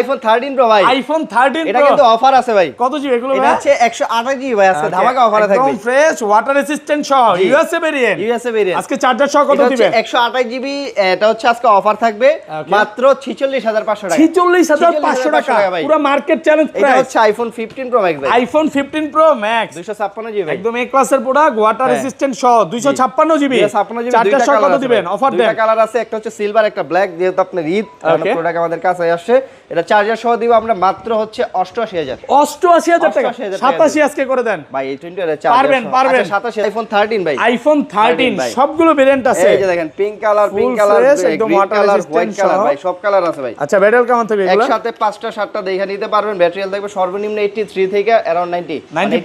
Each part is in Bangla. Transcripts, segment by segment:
আইফোন 13 প্রো ভাই, আইফোন 13 এটা প্রো কিন্তু অফার আছে ভাই। কত জিবি এগুলো ভাই? এটা হচ্ছে 128 জিবি ভাই, আজকে ধামাকা অফারে থাকবে। একদম ফ্রেশ ওয়াটার রেসিস্ট্যান্ট সহ ইউএসএ ভেরিয়েন্ট। ইউএসএ ভেরিয়েন্ট আজকে চার্জার সহ কত দিবেন? 128 জিবি, এটা হচ্ছে আজকে অফার থাকবে মাত্র 46500 টাকা। 46500 টাকা পুরো মার্কেট চ্যালেঞ্জ প্রাইস। এটা হচ্ছে আইফোন 15 প্রো ম্যাক্স ভাই। আইফোন 15 প্রো ম্যাক্স 256 জিবি ভাই, একদম এ ক্লাসের প্রোডাক্ট, ওয়াটার রেসিস্ট্যান্ট সহ 256 জিবি। 256 জিবি, চার্জার সহ কত দিবেন? অফার দেন। দুইটা কালার আছে, একটা হচ্ছে সিলভার, একটা ব্ল্যাক। যেহেতু আপনার ঈদ প্রোডাক্ট আমাদের কাছে আসছে, এটা চার্জার সহ দিব আমরা মাত্র হচ্ছে 88000। 88000 টাকা, 87 আজকে করে দেন ভাই। এই 20 এর চার্জার পারবেন। 87 আইফোন 13 ভাই, আইফোন 13 সবগুলো ভেরিয়েন্ট আছে। এই যে দেখেন, পিঙ্ক কালার, একদম green water colour, resistant white colour ভাই, সব কালার আছে ভাই। আচ্ছা ব্যাটারি কেমন থাকবে এগুলো? একসাথে 5টা 7টা দেখে নিতে পারবেন। ব্যাটারি হেলথ থাকবে সর্বনিম্ন 83 থেকে अराउंड 90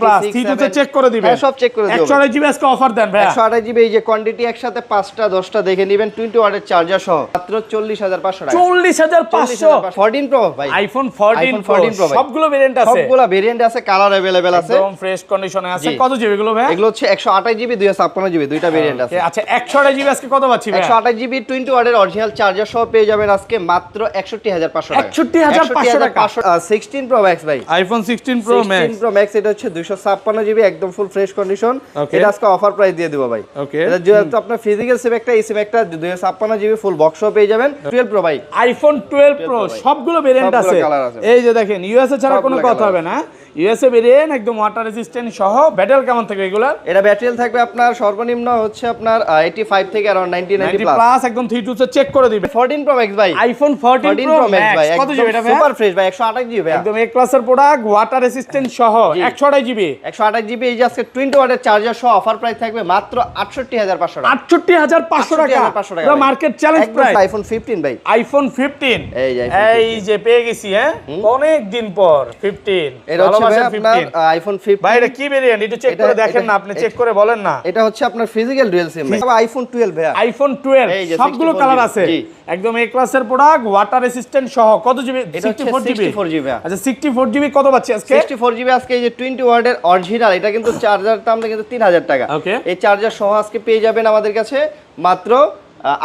প্লাস। সিটুতে চেক করে দিবেন, সব চেক করে দিবেন। 128 জিবি আজকে অফার দেন ভাই। 128 জিবি, এই যে কোয়ান্টিটি একসাথে 5টা 10টা দেখে নেবেন 20 ওয়াটের চার্জার সহ মাত্র 40500 টাকা। 40500 14 প্রো ভাই, আইফোন 14 প্রো সবগুলো ভেরিয়েন্ট আছে, সবগুলো ভেরিয়েন্ট আছে, কালার अवेलेबल আছে, একদম ফ্রেশ কন্ডিশনে আছে। কত জিবি এগুলো ভাই? এগুলো হচ্ছে 128 জিবি 256 জিবি, দুইটা ভেরিয়েন্ট আছে। আচ্ছা 128 জিবি আজকে কত পাচ্ছি ভাই? 128 জিবি 20 ওয়াটের অরিজিনাল চার্জার সহ পেয়ে যাবেন আজকে মাত্র 61500 টাকা। 61500 টাকা। 16 প্রো ম্যাক্স ভাই, iPhone 16 pro max. 16 pro max, এটা হচ্ছে 256 জিবি, একদম ফুল ফ্রেশ কন্ডিশন। এটা আজকে অফার প্রাইস দিয়ে দিব ভাই। এটা যেহেতু আপনার ফিজিক্যাল সিম একটা, এই সিম একটা 256 জিবি ফুল বক্স সহ পেয়ে যাবেন। 12 প্রো ভাই, আইফোন 12 প্রো সবগুলো ভেরিয়েন্ট আছে। এই যে দেখেন ইউএসএ ছাড়া কোনো কথা হবে না, ইউএসএ ভেরিয়েন্ট একদম ওয়াটার রেজিস্ট্যান্ট সহ। ব্যাটারি কেমন থাকবে এগুলা? এটা ব্যাটারি থাকবে আপনার সর্বনিম্ন হচ্ছে আপনার 85 থেকে अराउंड 90 প্লাস, একদম 3 2 চেক করে দিবেন। 14 প্রো ম্যাক্স ভাই, আইফোন 14 প্রো ম্যাক্স কত জিবি এটা ভাই? সুপার ফ্রেশ ভাই, 128 জিবি ভাই, একদম এ ক্লাসের প্রোডাক্ট, ওয়াটার রেসিস্ট্যান্ট সহ 128 জিবি। 128 জিবি, এই যে আজকে 20 ওয়াটের চার্জার সহ অফার প্রাইস থাকবে মাত্র 68500 টাকা। 68500 টাকা পুরো মার্কেট চ্যালেঞ্জ প্রাইস। আইফোন 15 ভাই, আইফোন 15 এই যে পেয়ে গেছি। হ্যাঁ, অনেক দিন পর 15। এটা হচ্ছে আপনার আইফোন 15 ভাই। এটা কি ভেরিয়েন্ট এটা চেক করে দেখেন না, আপনি চেক করে বলেন না। এটা হচ্ছে আপনার ফিজিক্যাল ডুয়াল সিম ভাই। আইফোন 12 ভাই, আইফোন 12 সবগুলো কালার আছে, একদম এ ক্লাসের প্রোডাক্ট, ওয়াটার রেসিস্ট্যান্ট সহ। কত জিবি? 64 জিবি। আচ্ছা 64 জিবি কত পাচ্ছি আজকে? 64 জিবি আজকে এই যে 20 ওয়াটের অরিজিনাল, এটা কিন্তু চার্জার দাম কিন্তু 3000 টাকা। এই চার্জার সহ আজকে পেয়ে যাবেন আমাদের কাছে মাত্র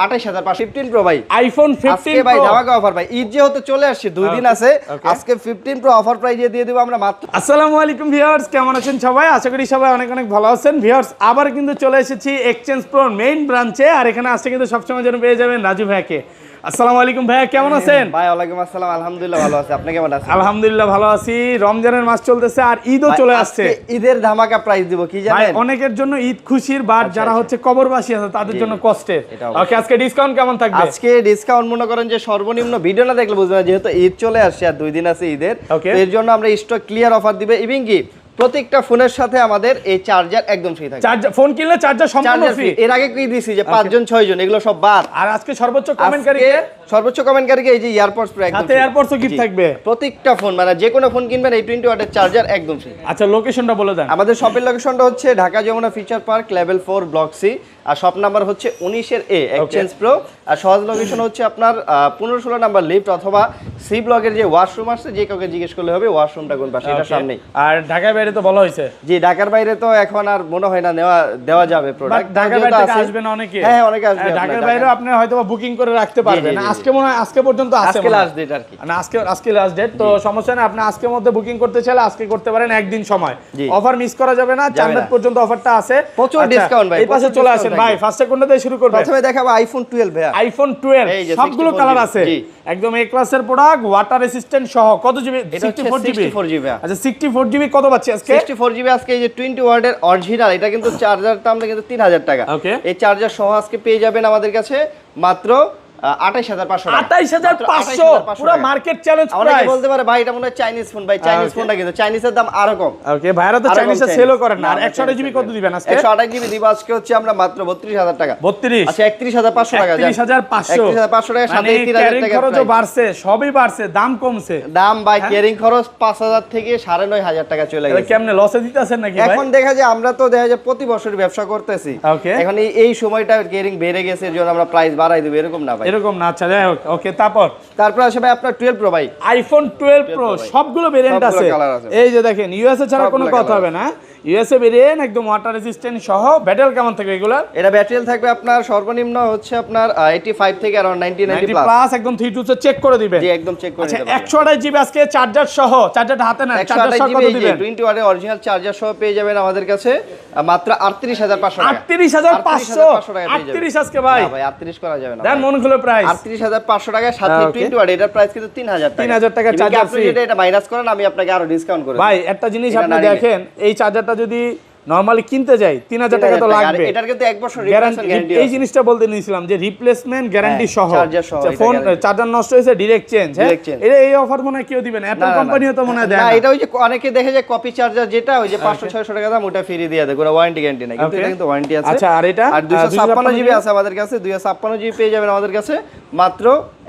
28500। 15 প্রো ভাই, আইফোন 15 ভাই ধামাকা অফার ভাই। ঈদ যেহেতু চলে আসছে, 2 দিন আছে, আজকে 15 প্রো অফার প্রাইসে দিয়ে দেব আমরা মাত্র। আসসালামু আলাইকুম ভিউয়ার্স, কেমন আছেন সবাই? আশা করি সবাই অনেক অনেক ভালো আছেন। ভিউয়ার্স আবার কিন্তু চলে এসেছি এক্সচেঞ্জ প্রো মেইন ব্রাঞ্চে, আর এখানে আসছে কিন্তু সবসময় যেন পেয়ে যাবেন রাজু ভাইকে। আসসালামু আলাইকুম ভাইয়া, কেমন আছেন? ভাই ওয়ালাইকুম আসসালাম, আলহামদুলিল্লাহ ভালো আছি, আপনি কেমন আছেন? আলহামদুলিল্লাহ ভালো আছি। রমজানের মাস চলতেছে আর ঈদও চলে আসছে। ঈদের ধামাকা প্রাইস দিব কি জানেন? অনেকের জন্য ঈদ খুশির, বাট যারা হচ্ছে কবরবাসী আছে তাদের জন্য কষ্টের। ওকে, আজকে ডিসকাউন্ট কেমন থাকবে? আজকে ডিসকাউন্ট মনে করেন যে সর্বনিম্ন ভিডিও না দেখলে বুঝবেন, যেহেতু ঈদ চলে আসছে আর 2 দিন আছে ঈদের, এর জন্য আমরা স্টক ক্লিয়ার অফার দিবে। ইভেন কি প্রত্যেকটা ফোনের সাথে আমাদের এই চার্জার একদম ফ্রি থাকে। চার্জার ফোন কিনলে চার্জার সম্পূর্ণ ফ্রি। এর আগে কি দিছি যে 5 জন 6 জন এগুলো সব বাদ। আর আজকে সর্বোচ্চ কমেন্টকারীকে এই যে এয়ারপডস প্রো একদম সাথে এয়ারপডসও গিফট থাকবে। প্রত্যেকটা ফোন মানে যে কোনো ফোন কিনবেন এই 20 ওয়াটের চার্জার একদম ফ্রি। আচ্ছা লোকেশনটা বলে দেন। আমাদের শপের লোকেশনটা হচ্ছে Dhaka Jamuna feature park level 4 block C, আর শপ নাম্বার হচ্ছে 19 এর এ এক্সচেঞ্জ প্রো। আর সহজ লোকেশন হচ্ছে আপনার 15-16 নাম্বার লিফট অথবা সি ব্লকের যে ওয়াশরুম আছে, যে কাউকে জিজ্ঞেস করলে হবে ওয়াশরুমটা কোন পাশে, এটা সামনেই। আর ঢাকার বাইরে তো বলা হয়েছে। জি, ঢাকার বাইরে তো এখন আর মনে হয় না দেওয়া যাবে প্রোডাক্ট। ঢাকার বাইরে থেকে আসবে না অনেকে? হ্যাঁ অনেকে আসবে। ঢাকার বাইরে আপনি হয়তো বুকিং করে রাখতে পারবেন। আজকে মনে হয় আজকে পর্যন্ত আছে, আজকে লাস্ট ডেট আর কি। না আজকে লাস্ট ডেট, তো সমস্যা নেই। আপনি আজকের মধ্যে বুকিং করতে চাইলে আজকে করতে পারেন, একদিন সময়। অফার মিস করা যাবে না, জান্নাত পর্যন্ত অফারটা আছে, প্রচুর ডিসকাউন্ট ভাই। এই পাশে চলে আসেন ভাই। ফার্স্টে কোনটা দিয়ে শুরু করব? প্রথমে দেখাবো আইফোন 12 ভাই। আইফোন 12 সবগুলো কালার আছে, একদম এ ক্লাসের প্রোডাক্ট, ওয়াটার রেসিস্ট্যান্ট সহ। কত জিবি? 64 জিবি। আচ্ছা 64 জিবি কত পাচ্ছি আজকে? 64 জিবি আজকে এই যে 20 ওয়াটের অরিজিনাল, এটা কিন্তু চার্জার দাম কিন্তু 3000 টাকা। এই চার্জার সহ আজকে পেয়ে যাবেন আমাদের কাছে মাত্র 28500 টাকা। 28500 পুরো মার্কেট চ্যালেঞ্জ প্রাইস। অনেকে বলতে পারে ভাই এটা মনে হয় চাইনিজ ফোন। ভাই চাইনিজ ফোনটা কিন্তু চাইনিজের দাম আরো কম। ওকে, ভাইরা তো চাইনিজে সেলও করেন না। আর 128 জিবি কত দিবেন আজকে? 128 জিবি দিব আজকে হচ্ছে আমরা মাত্র 32000 টাকা। 32 আচ্ছা 31500 টাকা। 31500 টাকা, সাথে 30000 টাকা খরচও বাড়ছে, সবই বাড়ছে, দাম কমছে। দাম ভাই ক্যারিং খরচ 5000 থেকে 9500 টাকা চলে গেছে। কেমনে লসে দিতেছেন নাকি ভাই? এখন দেখা যায় আমরা তো দেখা যায় প্রতি বছর ব্যবসা করতেছি, এখন এই সময়টা ক্যারিং বেড়ে গেছে এর জন্য আমরা প্রাইস বাড়াই দেব, এরকম না ভাই। এরকম না, আচ্ছা যাই হোক, ওকে। তারপর আছে ভাই আপনার 12 প্রো ভাই, আইফোন 12 প্রো সবগুলো ভেরিয়েন্ট সবগুলো আছে। কালার আছে। এই যে দেখেন ইউএসএ ছাড়া কোনো সবগুলো কথা হবে না, ইউএসএ ভেরিয়েন্ট একদম ওয়াটার রেজিস্ট্যান্ট সহ। ব্যাটারি কেমন থাকবে এগুলা? এটা ব্যাটারি থাকবে আপনার সর্বনিম্ন হচ্ছে আপনার 85 থেকে अराउंड 90 প্লাস একদম 3 2 চেক করে দিবেন। জি একদম চেক করে আচ্ছা দিতে পারবেন। 128 জিবি আজকে চার্জার সহ, চার্জারটা হাতে না, চার্জার 128 সহ কত জিবি দিবেন? 20 ওয়াটের অরিজিনাল চার্জার সহ পেয়ে যাবেন আমাদের কাছে মাত্র 38500 টাকা। 38500 টাকা পেয়ে যাবেন। 38 আজকে ভাই, না ভাই 38 করা যাবে না দেন মন খুলে প্রাইস 38500 টাকা সাথে 20 ওয়াট, এটার প্রাইস কিন্তু 3000 টাকা। 3000 টাকা চার্জার আপনি ফ্রি। যদি এটা মাইনাস করেন আমি আপনাকে আরো ডিসকাউন্ট করে দেব। ভাই একটা জিনিস এটা আপনি না নিলে। দেখেন, এই চার্জারটা যদি নরমালি কিনতে যাই 3000 টাকা তো লাগবে। এটার কিন্তু 1 বছর রিপ্লেসমেন্ট গ্যারান্টি এই জিনিসটা বলতে নিয়েছিলাম যে রিপ্লেসমেন্ট গ্যারান্টি সহ, চার্জার সহ, এটা ফোন guarantee। চার্জার নষ্ট হয়েছে ডাইরেক্ট চেঞ্জ। হ্যাঁ Direct change। এটা এই অফার মনে হয় কেউ দিবেন, অ্যাপল কোম্পানিও তো মনে হয় দেয় না। না। এটা ওই যে অনেকে দেখে যে কপি চার্জার যেটা ওই যে 500 600 টাকা দাম ওটা ফ্রি দিয়ে দেয়, কোনো ওয়ারেন্টি গ্যারান্টি নাই, কিন্তু Okay। এটা কিন্তু ওয়ারেন্টি আছে। আচ্ছা, আর এটা? আর 256 জিবি 256 আছে আমাদের কাছে, 256 জিবি পেয়ে যাবেন আমাদের কাছে মাত্র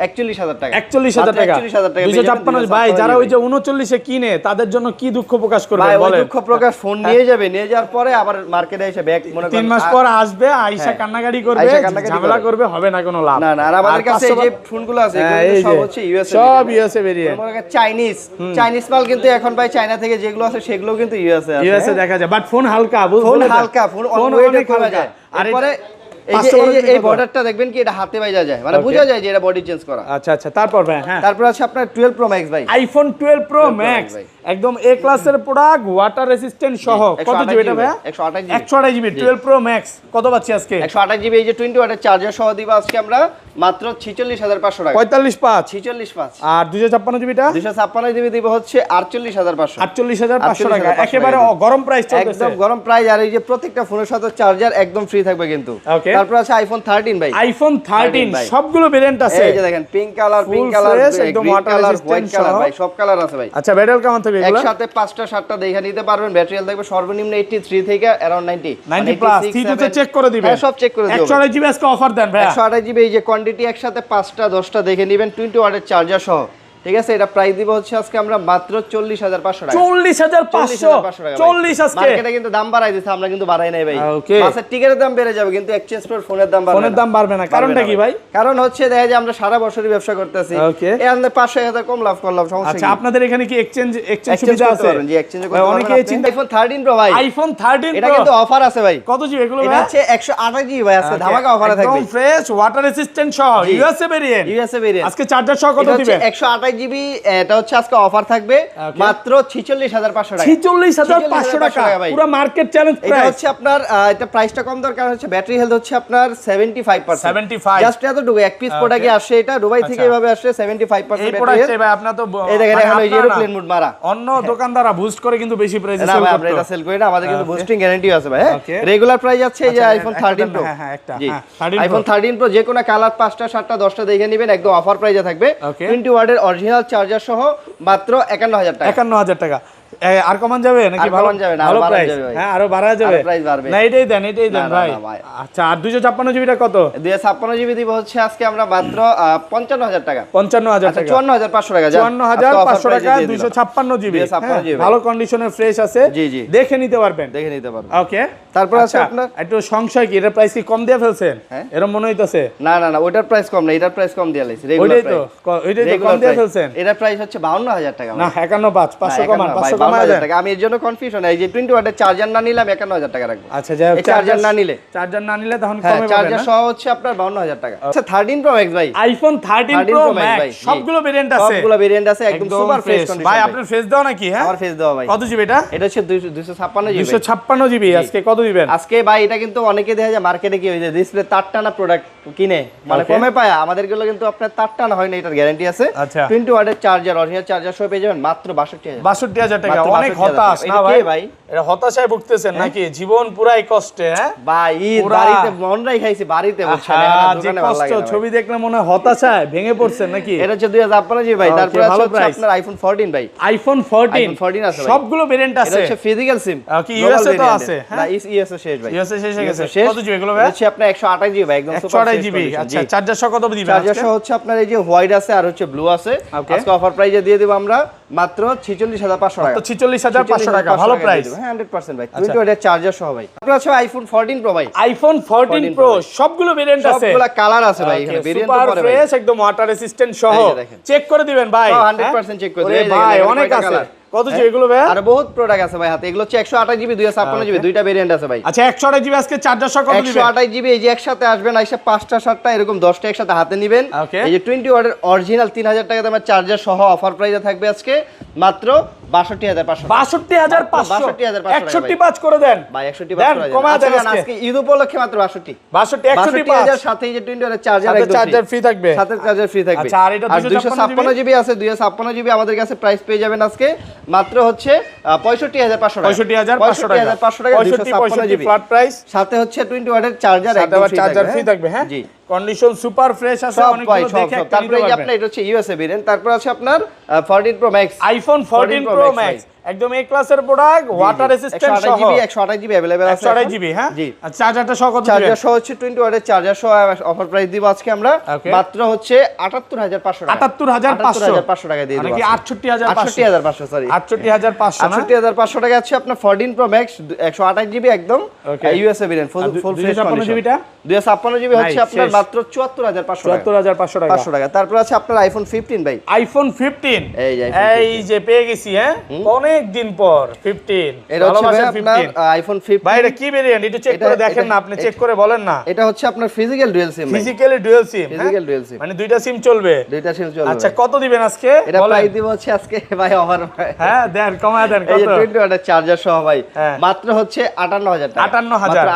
41000 টাকা। 41000 টাকা। 41000 টাকা 256 ভাই, যারা ওই যে 39 এ কিনে তাদের জন্য কি দুঃখ প্রকাশ করবে ভাই ওই বলেন? দুঃখ প্রকাশ ফোন নিয়ে যাবে, নিয়ে যাওয়ার পরে আবার মার্কেটে এসে ব্যাক মনে 3 মাস পর আসবে, আইসা কান্নাকাটি করবে, আইসা কান্নাকাটি ঝামেলা করবে, হবে না কোনো লাভ। না না। আর আমাদের কাছে এই যে ফোনগুলো আছে এগুলো এই কিন্তু সব যে, হচ্ছে ইউএসএ, সব ইউএসএ ভেরিয়েন্ট। চাইনিজ মাল কিন্তু এখন ভাই চায়না থেকে যেগুলো আছে সেগুলো কিন্তু ইউএসএ আছে। ইউএসএ দেখা যায়, বাট ফোন হালকা, ফোন হালকা, ফোন ওয়েটে কমে যায়। আর এরপরে এই যে 500 এই বর্ডারটা দেখবেন কি এটা হাতে বাইজা যায়, মানে বোঝা যায় যে এটা বডি চেঞ্জ করা। আচ্ছা আচ্ছা, তারপর ভাই হ্যাঁ, তারপর আছে আপনার 12 প্রো ম্যাক্স ভাই, iPhone 12 pro 12 Pro max Max ভাই। একদম এ ক্লাসের প্রোডাক্ট, ওয়াটার রেসিস্ট্যান্ট সহ। কত জিবি এটা ভাই? 128 জিবি। 128 জিবি 12 প্রো ম্যাক্স কত পাচ্ছি আজকে? 128 জিবি এই যে 20 ওয়াটের চার্জার সহ দিব আজকে আমরা মাত্র 46500 টাকা। 45.5। 465। আর 256 জিবিটা 256 জিবি দিব হচ্ছে 48500। 48500 টাকা, 48,500 একেবারে টাকা। গরম প্রাইস চলতেছে। একদম গরম প্রাইস। আর এই যে প্রত্যেকটা ফোনের সাথে চার্জার একদম ফ্রি থাকবে কিন্তু। Okay। তারপর আছে আইফোন 13 ভাই, আইফোন 13 ভাই। সবগুলো ভেরিয়েন্ট আছে। এই যে দেখেন pink colour, Full pink colour, fresh, একদম green water colour, resistant white colour সহ। ভাই, সব কালার আছে ভাই। আচ্ছা, ব্যাটারি কেমন থাকবে এগুলো? একসাথে 5টা 7টা দেখে নিতে পারবেন। ব্যাটারি হেলথ থাকবে সর্বনিম্ন 83 থেকে अराउंड 90 প্লাস। 3 চেক করে দিবেন। হ্যাঁ সব চেক করে দিবেন। 128 জিবি আজকে অফার দেন ভাই। 128 জিবি এই যে কোয়ান্টিটি একসাথে 5টা 10টা দেখে নেবেন 20 ওয়াটের চার্জার সহ, ঠিক আছে? এটা প্রাইস দিব হচ্ছে আজকে আমরা মাত্র 40500 টাকা। 40500 40 আজকে। মার্কেটে কিন্তু দাম বাড়াই দিয়েছে, আমরা কিন্তু বাড়াই নাই ভাই। Okay। বাসের টিকেটের দাম বেড়ে যাবে কিন্তু এক্সচেঞ্জ ফর ফোনের দাম বাড়বে না। ফোনের দাম বাড়বে না, কারণটা কি ভাই? কারণ হচ্ছে দেখা যায় আমরা সারা বছরই ব্যবসা করতেছি, Okay। এই আমরা 500 কম লাভ করলাম, সমস্যা আচ্ছা, কি? আপনাদের এখানে কি এক্সচেঞ্জ Exchange সুবিধা করতে আছে? পারবেন, জি এক্সচেঞ্জ করতে ভাই, পারবেন। অনেকেই চিন্তা আইফোন 13 প্রো ভাই, আইফোন 13 এটা প্রো কিন্তু অফার আছে ভাই। কত জিবি এগুলো এটা ভাই? হচ্ছে 128 জিবি ভাই, আজকে ধামাকা অফারে থাকবে। একদম ফ্রেশ ওয়াটার রেসিস্ট্যান্ট সহ, জি। USA variant. USA variant. আজকে চার্জার সহ কত দিবেন? 128 জিবি, এটা হচ্ছে আজকে অফার থাকবে Okay। মাত্র 46500 টাকা। 46500 টাকা, ভাই। পুরো মার্কেট চ্যালেঞ্জ এটা প্রাইস। হচ্ছে আপনার এটা প্রাইসটা কম দরকার হচ্ছে ব্যাটারি হেলথ হচ্ছে আপনার 75%। 75 জাস্ট এতটুকু এক পিস প্রোডাক্টে আসে, এটা দুবাই থেকে আচ্ছা। এভাবে আসে 75% এই ব্যাটারি প্রোডাক্টে হেলথ। ভাই আপনার তো এই দেখেন মানে এখন ওই যে আপনারা এরোপ্লেন মোড মারা। অন্য দোকানদাররা বুস্ট করে কিন্তু বেশি প্রাইসে না সেল ভাই আমরা করতে। এটা সেল করি না, আমাদের কিন্তু Okay। বুস্টিং গ্যারান্টি আছে ভাই। Okay। রেগুলার প্রাইস আছে এই যে আচ্ছা, আইফোন একটা 13 দেন, প্রো। হ্যাঁ, একটা, জি হ্যাঁ, 13 আইফোন 13 প্রো যে কোনো কালার 5টা 7টা 10টা দেখে নেবেন, একদম অফার প্রাইসে থাকবে। Okay। 20 ওয়াটের অরিজিনাল চার্জার সহ মাত্র 51000 টাকা। 51000 টাকা। আর কমান যাবে নাকি? আর ভালো কমান যাবে না, ভালো আরো বাড়ানো প্রাইস। যাবে ভাই। হ্যাঁ, আরো বাড়া যাবে। আরো প্রাইস বাড়বে। না এটাই দেন না, না, ভাই। না, ভাই। আচ্ছা, আর 256 জিবিটা কত? 256 জিবি দিব হচ্ছে আজকে আমরা মাত্র 55000 টাকা। 55000 আচ্ছা টাকা। 54500 টাকা। 54500 টাকা 256 জিবি। 256 জিবি। ভালো কন্ডিশনের ফ্রেশ আছে, জি, জি। দেখে নিতে পারবেন। দেখে নিতে পারবেন। ওকে। তারপর আছে আপনার একটু সংশয় কি, এটার প্রাইস কি কম দিয়ে ফেলছেন? হ্যাঁ। এরকম মনে হইতাছে। না না না, ওইটার প্রাইস কম না, এটার প্রাইস কম দিয়ে লাইছি। ওইটাই তো কম দিয়ে ফেলছেন। এটার প্রাইস হচ্ছে 52000 টাকা। না 51.5 500 কমান, 500 কমায় 52000 দেন। টাকা। আমি এর জন্য কনফিউশন, এই যে 20 ওয়াটের চার্জার না নিলাম 51000 টাকা রাখবো। আচ্ছা, যাই হোক, এই চার্জার না নিলে তখন হ্যাঁ, কমে পাবেন চার্জার না? সহ হচ্ছে আপনার 52000 টাকা। আচ্ছা 13 প্রো ম্যাক্স ভাই, আইফোন 13 প্রো ম্যাক্স ভাই, জি। সবগুলো ভেরিয়েন্ট আছে। সবগুলো ভেরিয়েন্ট আছে, একদম সুপার ফ্রেশ fresh। কন্ডিশন ভাই আপনার ফেস দাও নাকি? হ্যাঁ, আমার ফেস দেওয়া ভাই। কত জিবি এটা? এটা হচ্ছে 256 জিবি। 256 জিবি। আজকে কত দিবেন? আজকে ভাই এটা কিন্তু অনেকে দেখা যায় মার্কেটে কি হয়েছে ডিসপ্লে তার টানা প্রোডাক্ট কিনে মানে Okay। কমে পায়, আমাদের গুলো কিন্তু আপনার তার টানা হয় না, এটার গ্যারান্টি আছে। আচ্ছা। 20 ওয়াটের চার্জার অরিজিনাল চার্জার সহ পেয়ে যাবেন মাত্র 62000। 62000 টাকা। মাত্র অনেক 62,000 হতাশ টাকা। না এটা ভাই? কে ভাই? এটা হতাশায় ভুগতেছেন নাকি? জীবন পুরাই কষ্টে। হ্যাঁ ভাই ঈদ পুরা- বাড়িতে মনরাই খাইছি বাড়িতে বুঝছেন, এখন আর যে দোকানে ভালো কষ্ট, লাগে না ভাই। ছবি দেখলে মনে হয় হতাশায় ভেঙে পড়ছেন নাকি? এটা হচ্ছে 2056 জিবি ভাই। Okay, তারপর ভালো আছে price। আপনার আইফোন 14 ভাই। আইফোন 14 iPhone 14 আছে ভাই। সবগুলো ভেরিয়েন্ট এটা আছে। হচ্ছে ফিজিক্যাল সিম। কি ইউএসএ তো আছে? না ইউএসএ শেষ ভাই। ইউএসএ শেষ হয়ে গেছে। শেষ। কত জিবি এগুলো ভাই? এটা হচ্ছে আপনার 128 জিবি ভাই, একদম সুপার 128 জিবি। আচ্ছা চার্জার সহ কত দিবেন? চার্জার সহ হচ্ছে আপনার এই যে হোয়াইট আছে আর হচ্ছে ব্লু আছে, আজকে অফার প্রাইসে দিয়ে দেব আমরা মাত্র 46500 টাকা। তো 46500 টাকা, ভালো প্রাইস। হ্যাঁ 100% ভাই। 20 ওয়াটের চার্জার সহ ভাই। তারপর আছে আইফোন 14 প্রো ভাই। আইফোন 14 প্রো সবগুলো ভেরিয়েন্ট আছে, সবগুলো কালার আছে ভাই, এখানে ভেরিয়েন্ট তো পরে ভাই। ফ্রেশ একদম ওয়াটার রেসিস্ট্যান্ট সহ চেক করে দিবেন ভাই। 100% চেক করে দিবেন ভাই, অনেক আছে। কত জি এগুলো ভাই? আর বহুত প্রোডাক্ট আছে ভাই হাতে, এগুলো হচ্ছে 128 জিবি 256 জিবি দুইটা ভেরিয়েন্ট আছে ভাই। আচ্ছা 128 জিবি আজকে চার্জার সহ কত দিবেন? 128 জিবি এই যে একসাথে আসবেন, আইসা 5টা 7টা এরকম 10টা একসাথে হাতে নেবেন। এই যে 20 ওয়াটের অরিজিনাল 3000 টাকা দামের চার্জার সহ অফার প্রাইসে থাকবে আজকে মাত্র 62500। 62500 165 করে দেন ভাই, 165 করে দেন। কমা দেন আজকে ঈদ উপলক্ষে মাত্র 62 165 সাথে এই যে 20 ওয়াটের চার্জার একদম চার্জার ফ্রি থাকবে, সাথে চার্জার ফ্রি থাকবে। আচ্ছা আর এটা 256 জিবি আছে, 256 জিবি আমাদের কাছে প্রাইস পেয়ে যাবেন আজকে মাত্র হচ্ছে 65500 টাকা। 65500 টাকা 256 জিবি ফ্ল্যাট প্রাইস, সাথে হচ্ছে 20 ওয়াটের চার্জার একদম চার্জার ফ্রি থাকবে। হ্যাঁ জি, কন্ডিশন সুপার ফ্রেশ আছে, অনেকগুলো দেখে একটা তারপরে এই যে আপনার এটা হচ্ছে ইউএসএ ভেরিয়েন্ট। তারপর আছে আপনার 14 pro max, iPhone 14 pro max একদম এ ক্লাসের প্রোডাক্ট, ওয়াটার রেসিস্ট্যান্ট সহ 128 জিবি अवेलेबल আছে, 128 জিবি। হ্যাঁ জি। আচ্ছা চার্জারটা সহ কত দিবেন? চার্জার সহ হচ্ছে 20 ওয়াটের চার্জার সহ অফার প্রাইস দিব আজকে আমরা মাত্র হচ্ছে 78500 টাকা। 78500 টাকা দিয়ে দেব, নাকি 68500? 68500 সরি 68500 না, 68500 টাকা আছে আপনার 14 প্রো ম্যাক্স 128 জিবি একদম USA variant full fresh condition. জিবিটা 256 জিবি হচ্ছে আপনার মাত্র 74500 টাকা। 74500 টাকা 500 টাকা। তারপর আছে আপনার আইফোন 15 ভাই। আইফোন 15 এই যে পেয়ে গেছি। হ্যাঁ অনেক দিন পর 15 এটা হচ্ছে ভাই আপনার আইফোন 15 ভাই। এটা কি ভেরিয়েন্ট একটু চেক করে দেখেন না, আপনি চেক করে বলেন না। এটা হচ্ছে আপনার physical dual SIM, physically dual SIM, physical dual SIM মানে দুইটা সিম চলবে, দুইটা সিম চলবে। আচ্ছা কত দিবেন আজকে? এটা প্রাইস দিব হচ্ছে আজকে ভাই অফার। হ্যাঁ দেন কমায় দেন। এই কত? যে 20 ওয়াটের চার্জার সহ ভাই মাত্র হচ্ছে 58000 টাকা। 58000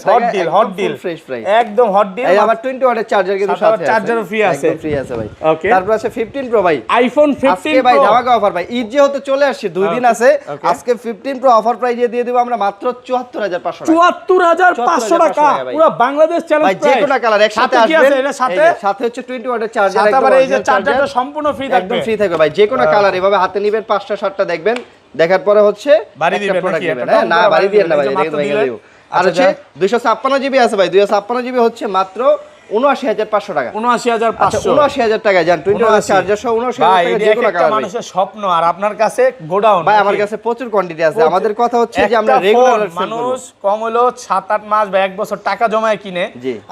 hot deal, hot deal fresh price একদম হট ডিল। এই আবার 20 ওয়াটের চার্জার কিন্তু সাথে আছে, চার্জারও ফ্রি আছে, একদম ফ্রি আছে ভাই। ওকে তারপর আছে 15 প্রো ভাই। আইফোন 15 আজকে ভাই ধামাকা অফার ভাই, ঈদ যেহেতু চলে আসছে 2 দিন আছে, আজকে 15 প্রো অফার প্রাইসে দিয়ে দেব আমরা মাত্র 74500 টাকা। 74500 টাকা পুরো বাংলাদেশ চ্যালেঞ্জ ভাই, প্রাইস। যে কোনো কালার একসাথে আসবে, সাথে হচ্ছে 20 ওয়াটের চার্জার একদম, তারপরে এই যে চার্জারটা সম্পূর্ণ ফ্রি থাকবে, একদম ফ্রি থাকবে ভাই। যে কোনো কালার এভাবে হাতে নিবেন, 5টা 7টা দেখবেন, দেখার পরে হচ্ছে বাড়ি দিবেন নাকি? না বাড়ি দিবেন না ভাই, আর হচ্ছে 256 জিবি আছে ভাই, 256 জিবি হচ্ছে মাত্র 79500 টাকা। 79500 79000 টাকা জান 20 ওয়াট চার্জার সহ 79000 টাকা। যে কোনো কালার মানুষের স্বপ্ন, আর আপনার কাছে গোডাউন ভাই। আমার কাছে প্রচুর কোয়ান্টিটি আছে। আমাদের কথা হচ্ছে যে আমরা রেগুলার মানুষ কম হলো 7-8 মাস বা 1 বছর টাকা জমায় কিনে,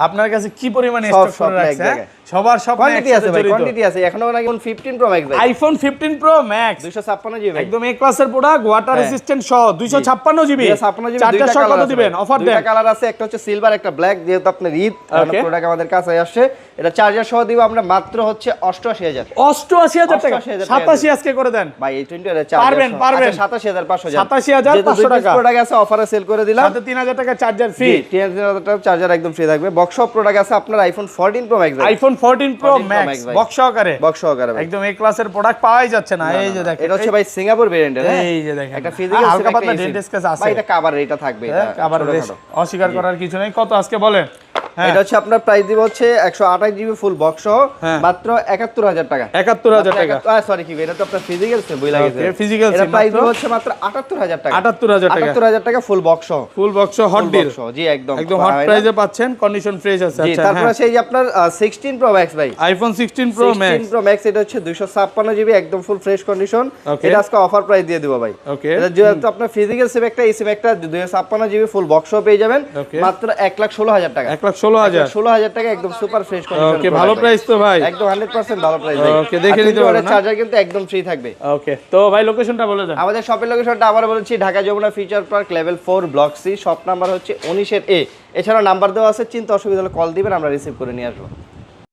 আপনার কাছে কি পরিমাণে স্টক করে রাখছে? সবার সব কোয়ান্টিটি আছে ভাই, কোয়ান্টিটি আছে। এখনো নাকি 15 প্রো ম্যাক্স ভাই, আইফোন 15 প্রো ম্যাক্স 256 জিবি একদম এ ক্লাসের প্রোডাক্ট, ওয়াটার রেজিস্ট্যান্ট সহ 256 জিবি। 256 জিবি চার্জার সহ কত দিবেন? অফার দেন। দুইটা কালার আছে, একটা হচ্ছে সিলভার, একটা ব্ল্যাক। যেহেতু আপনার ঈদ প্রোডাক্ট আমাদের কাছে আসছে, এটা চার্জার সহ দিব আমরা মাত্র হচ্ছে 88000। 88000 টাকা, 87 আজকে করে দেন ভাই। এই 20 এর চার্জার পারবেন 87500 জান, 87500 টাকা প্রোডাক্ট আছে, অফারে সেল করে দিলাম। সাথে 3000 টাকা চার্জার ফ্রি, 3000 টাকা চার্জার একদম ফ্রি থাকবে। বক্স অফ প্রোডাক্ট আছে আপনার iPhone 14 pro max, iPhone 14 pro max box সহকারে, বক্স সহকারে একদম এই ক্লাসের প্রোডাক্ট পাওয়াই যাচ্ছে না। এই যে দেখেন, এটা হচ্ছে ভাই সিঙ্গাপুর ভেরিয়েন্ট। এই যে দেখেন একটা ফিজিক্যাল হালকা পাতলা ডেন্ট স্কেচ আছে ভাই, এটা কভার এটা থাকবে, এটা কভার অস্বীকার করার কিছু নেই। কত আজকে বলেন? এটা হচ্ছে আপনার প্রাইস দিব হচ্ছে 128 জিবি ফুল বক্স সহ মাত্র 71000 টাকা। 71000 টাকা সরি কি এটা তো আপনার ফিজিক্যাল সিম বই লাগে, ফিজিক্যাল সিম। এটা প্রাইস দিব হচ্ছে মাত্র 78000 টাকা। 78000 টাকা, 78000 টাকা ফুল বক্স সহ, ফুল বক্স হট ডিল। জি একদম একদম হট প্রাইসে পাচ্ছেন, কন্ডিশন ফ্রেশ আছে। আচ্ছা তারপর আছে এই যে আপনার 16 প্রো ম্যাক্স ভাই, iPhone 16 pro max. 16 pro max এটা হচ্ছে 256 জিবি একদম ফুল ফ্রেশ কন্ডিশন। এটা আজকে অফার প্রাইস দিয়ে দিব ভাই। ওকে, এটা যেহেতু আপনার ফিজিক্যাল সিম একটা, এই সিম একটা 256 জিবি ফুল বক্স সহ পেয়ে যাবেন মাত্র 1,16,000 টাকা। 1,16,000 টাকা একদম সুপার ফ্রেশ কন্ডিশন। ওকে, ভালো প্রাইস তো ভাই, একদম 100% ভালো প্রাইস ভাই। ওকে, দেখে নিতে পারবেন। চার্জার কিন্তু একদম ফ্রি থাকবে। ওকে, তো ভাই লোকেশনটা বলে দেন। আমাদের শপের লোকেশনটা আবার বলছি, Dhaka Jamuna feature park level 4 block C, shop number হচ্ছে 19 এর এ। এছাড়া নাম্বার দেওয়া আছে, চিন্তা অসুবিধা হলে কল দিবেন, আমরা রিসিভ করে নিয়ে আসবো।